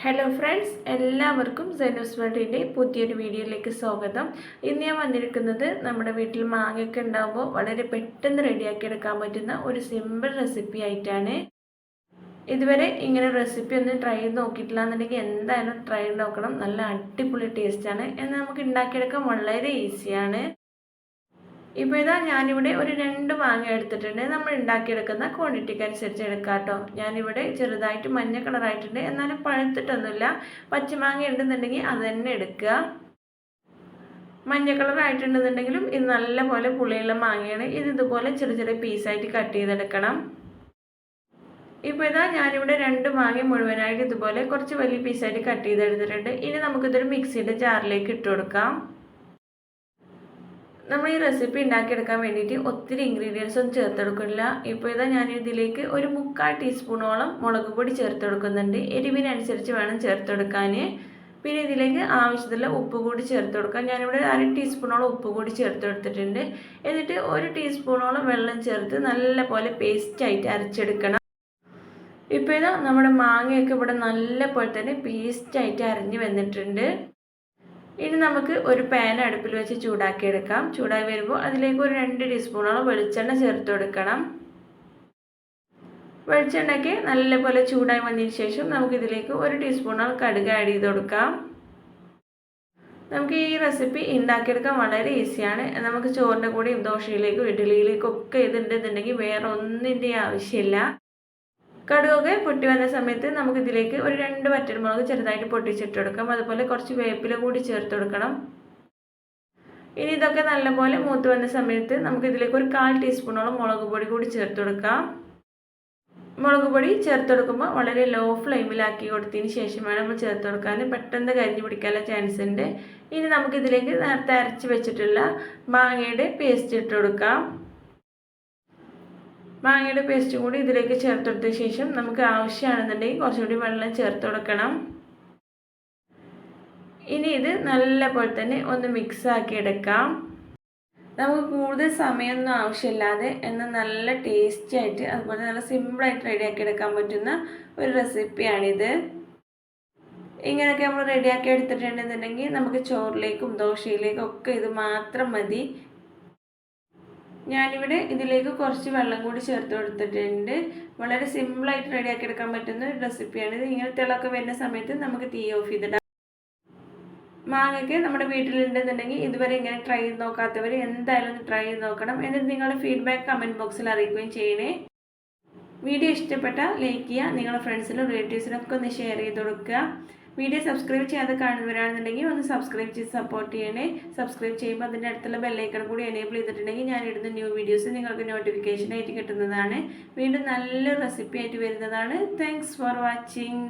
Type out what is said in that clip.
Hello friends, എല്ലാവർക്കും സൈനൂസ് വേൾഡിൻ്റെ പുതിയൊരു വീഡിയോയിലേക്ക് സ്വാഗതം. ഇന്ന് ഞാൻ വന്നിരിക്കുന്നത് നമ്മുടെ വീട്ടിൽ മാങ്ങയൊക്കെ ഉണ്ടാകുമ്പോൾ വളരെ പെട്ടെന്ന് റെഡിയാക്കി എടുക്കാൻ പറ്റുന്ന ഒരു സിമ്പിൾ റെസിപ്പി ആയിട്ടാണ്. ഇതുവരെ ഇങ്ങനെ റെസിപ്പി ഒന്നും ട്രൈ ചെയ്ത് നോക്കിയിട്ടില്ല എന്നുണ്ടെങ്കിൽ എന്തായാലും ട്രൈ ചെയ്ത് നോക്കണം. നല്ല അടിപൊളി ടേസ്റ്റാണ്. എന്നാൽ നമുക്ക് ഉണ്ടാക്കിയെടുക്കാൻ വളരെ ഈസിയാണ്. ഇപ്പോൾ ഇതാ ഞാനിവിടെ ഒരു 2 മാങ്ങ എടുത്തിട്ടുണ്ട്. നമ്മൾ ഉണ്ടാക്കിയെടുക്കുന്ന ക്വാണ്ടിറ്റിക്ക് അനുസരിച്ച് എടുക്കാം കേട്ടോ. ഞാനിവിടെ ചെറുതായിട്ട് മഞ്ഞ കളറായിട്ടുണ്ട്, എന്നാലും പഴുത്തിട്ടൊന്നുമില്ല. പച്ചമാങ്ങ ഉണ്ടെന്നുണ്ടെങ്കിൽ അത് തന്നെ എടുക്കുക. മഞ്ഞ കളറായിട്ടുണ്ടെന്നുണ്ടെങ്കിലും ഇത് നല്ല പോലെ പുളിയുള്ള മാങ്ങയാണ്. ഇത് ഇതുപോലെ ചെറിയ ചെറിയ പീസായിട്ട് കട്ട് ചെയ്തെടുക്കണം. ഇപ്പോൾ ഇതാ ഞാനിവിടെ 2 മാങ്ങ മുഴുവനായിട്ട് ഇതുപോലെ കുറച്ച് വലിയ പീസായിട്ട് കട്ട് ചെയ്തെടുത്തിട്ടുണ്ട്. ഇനി നമുക്കിതൊരു മിക്സിയുടെ ജാറിലേക്ക് ഇട്ട് കൊടുക്കാം. നമ്മൾ ഈ റെസിപ്പി ഉണ്ടാക്കിയെടുക്കാൻ വേണ്ടിയിട്ട് ഒത്തിരി ഇൻഗ്രീഡിയൻസ് ഒന്നും ചേർത്തെടുക്കില്ല. ഇപ്പോൾ ഇതാ ഞാൻ ഇതിലേക്ക് ഒരു 3/4 ടീസ്പൂണോളം മുളക് പൊടി ചേർത്തെടുക്കുന്നുണ്ട്. എരിവിനനുസരിച്ച് വേണം ചേർത്തെടുക്കാൻ. പിന്നെ ഇതിലേക്ക് ആവശ്യത്തിലുള്ള ഉപ്പ് കൂടി ചേർത്ത് കൊടുക്കാം. ഞാനിവിടെ 1/2 ടീസ്പൂണോളം ഉപ്പ് കൂടി ചേർത്തെടുത്തിട്ടുണ്ട്. എന്നിട്ട് 1 ടീസ്പൂണോളം വെള്ളം ചേർത്ത് നല്ല പോലെ പേസ്റ്റായിട്ട് അരച്ചെടുക്കണം. ഇപ്പോൾ ഇതാ നമ്മുടെ മാങ്ങയൊക്കെ ഇവിടെ നല്ല പോലെ തന്നെ പേസ്റ്റായിട്ട് അരഞ്ഞ് വന്നിട്ടുണ്ട്. ഇനി നമുക്ക് ഒരു പാൻ അടുപ്പിൽ വെച്ച് ചൂടാക്കിയെടുക്കാം. ചൂടായി വരുമ്പോൾ അതിലേക്ക് ഒരു 2 ടീസ്പൂണോളം വെളിച്ചെണ്ണ ചേർത്ത് കൊടുക്കണം. വെളിച്ചെണ്ണയ്ക്ക് നല്ലപോലെ ചൂടായി വന്നതിന് ശേഷം നമുക്കിതിലേക്ക് 1 ടീസ്പൂണോളം കടുക് ആഡ് ചെയ്ത് കൊടുക്കാം. നമുക്ക് ഈ റെസിപ്പി ഉണ്ടാക്കിയെടുക്കാൻ വളരെ ഈസിയാണ്. നമുക്ക് ചോറിൻ്റെ കൂടെയും ദോശയിലേക്കും ഇഡ്ഡലിയിലേക്കും ഒക്കെ ഇതുണ്ടെന്നുണ്ടെങ്കിൽ വേറെ ഒന്നിൻ്റെ ആവശ്യമില്ല. കടുകൊക്കെ പൊട്ടി വന്ന സമയത്ത് നമുക്കിതിലേക്ക് ഒരു 2 വറ്റൽമുളക് ചെറുതായിട്ട് പൊട്ടിച്ചിട്ട് കൊടുക്കാം. അതുപോലെ കുറച്ച് വേപ്പില കൂടി ചേർത്ത് കൊടുക്കണം. ഇനി ഇതൊക്കെ നല്ലപോലെ മൂത്ത് വന്ന സമയത്ത് നമുക്കിതിലേക്ക് ഒരു 1/4 ടീസ്പൂണോളം മുളക് പൊടി കൂടി ചേർത്ത് കൊടുക്കാം. മുളക് പൊടി ചേർത്ത് കൊടുക്കുമ്പോൾ വളരെ ലോ ഫ്ലെയിമിലാക്കി കൊടുത്തതിന് ശേഷം വേണം നമ്മൾ ചേർത്ത് കൊടുക്കാൻ. പെട്ടെന്ന് കരിഞ്ഞു പിടിക്കാനുള്ള ചാൻസ് ഉണ്ട്. ഇനി നമുക്കിതിലേക്ക് നേരത്തെ അരച്ച് വെച്ചിട്ടുള്ള മാങ്ങയുടെ പേസ്റ്റ് ഇട്ട് കൊടുക്കാം. മാങ്ങയുടെ പേസ്റ്റ് കൂടി ഇതിലേക്ക് ചേർത്തെടുത്ത ശേഷം നമുക്ക് ആവശ്യമാണെന്നുണ്ടെങ്കിൽ കുറച്ചുകൂടി വെള്ളം ചേർത്ത് കൊടുക്കണം. ഇനി ഇത് നല്ല പോലെ തന്നെ ഒന്ന് മിക്സ് ആക്കി എടുക്കാം. നമുക്ക് കൂടുതൽ സമയമൊന്നും ആവശ്യമില്ലാതെ എന്നാൽ നല്ല ടേസ്റ്റി ആയിട്ട് അതുപോലെ നല്ല സിമ്പിളായിട്ട് റെഡിയാക്കി എടുക്കാൻ പറ്റുന്ന ഒരു റെസിപ്പിയാണിത്. ഇങ്ങനെയൊക്കെ നമ്മൾ റെഡിയാക്കി എടുത്തിട്ടുണ്ടെന്നുണ്ടെങ്കിൽ നമുക്ക് ചോറിലേക്കും ദോശയിലേക്കും ഒക്കെ ഇത് മാത്രം മതി. ഞാനിവിടെ ഇതിലേക്ക് കുറച്ച് വെള്ളം കൂടി ചേർത്ത് കൊടുത്തിട്ടുണ്ട്. വളരെ സിമ്പിളായിട്ട് റെഡിയാക്കി എടുക്കാൻ പറ്റുന്ന ഒരു റെസിപ്പിയാണിത്. ഇങ്ങനെ തിളക്കം വരുന്ന സമയത്ത് നമുക്ക് തീ ഓഫ് ചെയ്തിടാം. മാങ്ങയ്ക്ക് നമ്മുടെ വീട്ടിലുണ്ടെന്നുണ്ടെങ്കിൽ ഇതുവരെ ഇങ്ങനെ ട്രൈ ചെയ്ത് നോക്കാത്തവർ എന്തായാലും ഒന്ന് ട്രൈ ചെയ്ത് നോക്കണം. എന്നിട്ട് നിങ്ങളുടെ ഫീഡ്ബാക്ക് കമൻറ്റ് ബോക്സിൽ അറിയിക്കുകയും ചെയ്യണേ. വീഡിയോ ഇഷ്ടപ്പെട്ടാൽ ലൈക്ക് ചെയ്യുക. നിങ്ങളുടെ ഫ്രണ്ട്സിനും റിലേറ്റീവ്സിനും ഒക്കെ ഒന്ന് ഷെയർ ചെയ്ത് കൊടുക്കുക. വീഡിയോ സബ്സ്ക്രൈബ് ചെയ്യാതെ കാണുന്നവരാണെന്നുണ്ടെങ്കിൽ ഒന്ന് സബ്സ്ക്രൈബ് ചെയ്ത് സപ്പോർട്ട് ചെയ്യണേ. സബ്സ്ക്രൈബ് ചെയ്യുമ്പോൾ അതിൻ്റെ അടുത്തുള്ള ബെല്ലൈക്കൺ കൂടി എനേബിൾ ചെയ്തിട്ടുണ്ടെങ്കിൽ ഞാൻ ഇടുന്ന ന്യൂ വീഡിയോസ് നിങ്ങൾക്ക് നോട്ടിഫിക്കേഷനായിട്ട് കിട്ടുന്നതാണ്. വീണ്ടും നല്ലൊരു റെസിപ്പി ആയിട്ട് വരുന്നതാണ്. Thanks for watching.